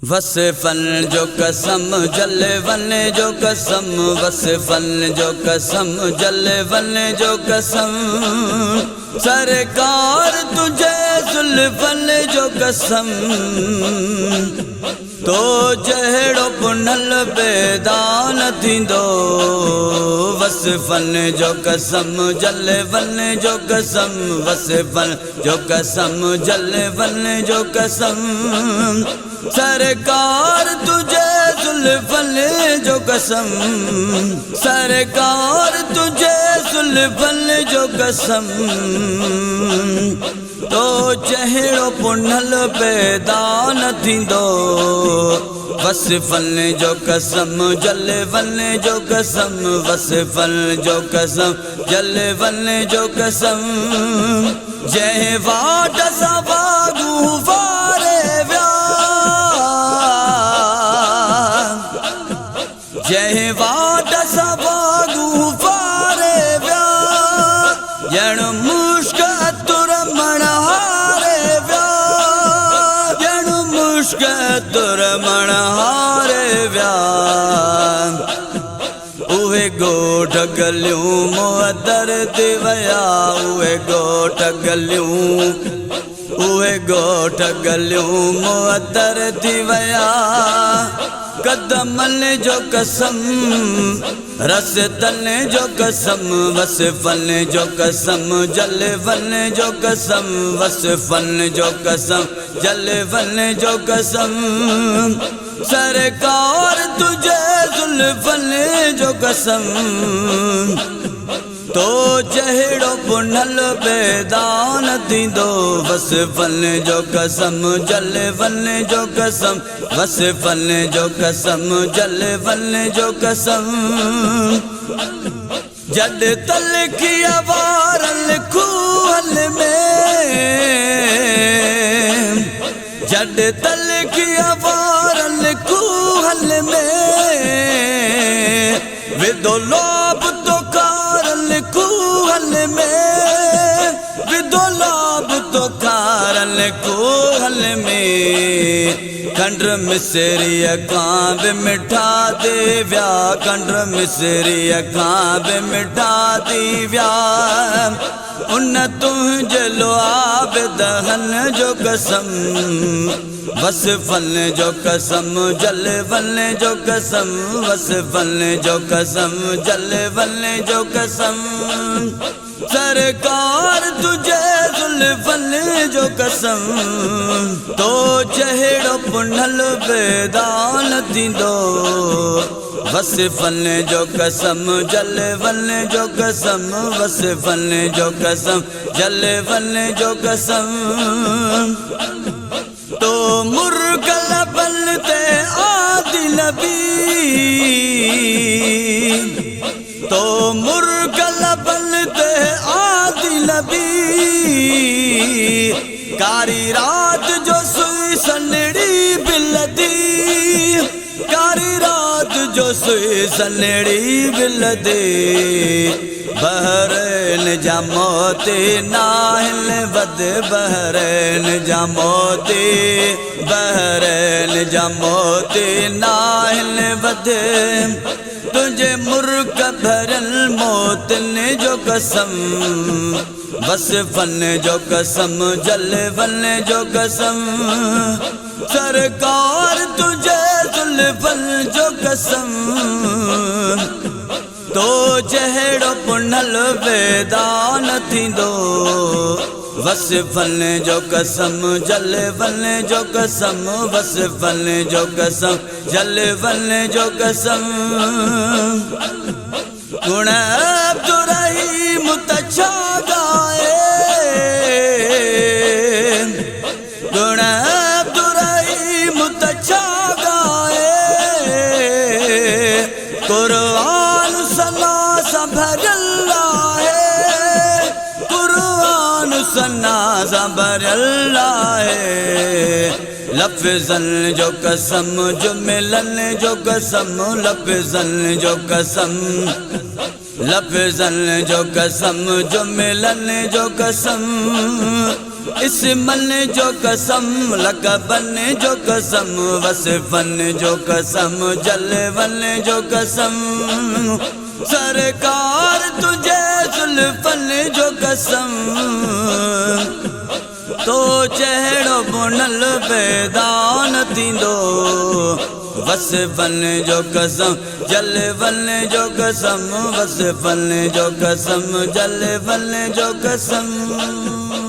वसफन जो कसम जले वने जो कसम, वसफन जो कसम जले वने जो कसम, सरकार तुझे जुल्फन जो कसम, तो जहड़ो पुनल बेदान थींदो। वसफन जो कसम जले वने जो कसम, वसफन जो कसम जले वने जो कसम, सरकार तुझे जुल्फन जो कसम, सरकार तुझे जुल्फन जो कसम, तो चेहरो पुनल बेदान थींदो। वसफन जो कसम जले वने जो कसम, वसफन जो कसम जले वने जो कसम, जय वाट सवागू वारे व्या, जय वाट सवागू वारे व्या, जण मुश्क तुर मणहारे व्या, जण मुश्क तुर मणहारे व्या, उहे गोठ गलियूं मुअदर थी वया, उहे गोठ गलियूं, उहे गोठ गलियूं मुअदर थी वया, कदमन जो कसम रसतन जो कसम, वसफन जो कसम जले वने जो कसम, वसफन जो कसम जले वने जो कसम, सरकार तुझे जुल्फन जो कसम, तो जहड़ो पुनल बेदान थींदो। वसफन जो कसम जले वने जो कसम, वसफन जो कसम जले वने जो कसम, जद तलखिया वारल खूहल में, जद तलखिया वारल खूहल में, विदो लोभ तो कारल खूहल में, विदो लोभ तो कारल खूहल में, कंड्र मिसरी कांब मिठा देव्या, कंड्र मिसरी कांब मिठा देव्या, उन तुझे लुआब दहन जो कसम, वसफन जो कसम जले वने जो कसम, वसफन जो कसम जले वने जो कसम, सरकार तुझे जुल्फन जो कसम, तो चेहड़ो पुनल बेदान थींदो। वसफन जो कसम जले वने जो कसम, वसफन जो कसम जले वने जो कसम, तो मुर्गल बनते आदिल भी, तो मुर्गल बनते आदिल भी, कारी रात जो सुई सनड़ी बिलदी, कारी रात जो सुई सनड़ी बिलदी, बहरैन जा मोती नाहिल वद, बहरैन जा मोती, बहरैन जा मोती नाहिल वद, तुझे मुर्ग भरल मोतन जो कसम, वसफन जो कसम जले वने जो कसम, सरकार तुझे जुल्फन जो कसम, तो जहड़ो पुनल बेदान थींदो। वसफन जो कसम जले वने जो कसम, वसफन जो कसम जले वने जो कसम, गुण अब्दुर्रहीम तछा गाए, गुण अब्दुर्रहीम तछा गाए, कुरान सना सा भरल है, कुरान सना सा भरल है, लफ्ज़न जो कसम जो मिलन जो कसम, लफ्ज़न जो कसम, लफ्ज़न जो कसम जो मिलन जो कसम, इस मन जो कसम, लक़बन जो कसम, वसफ़न जो कसम, जलवन जो कसम, सरकार तुझे ज़ुल्फ़न जो कसम, तो चेहरो बुनल बेदान थींदो। वसफ़न जो कसम, जलवन जो कसम, वसफ़न जो कसम, जलवन जो कसम।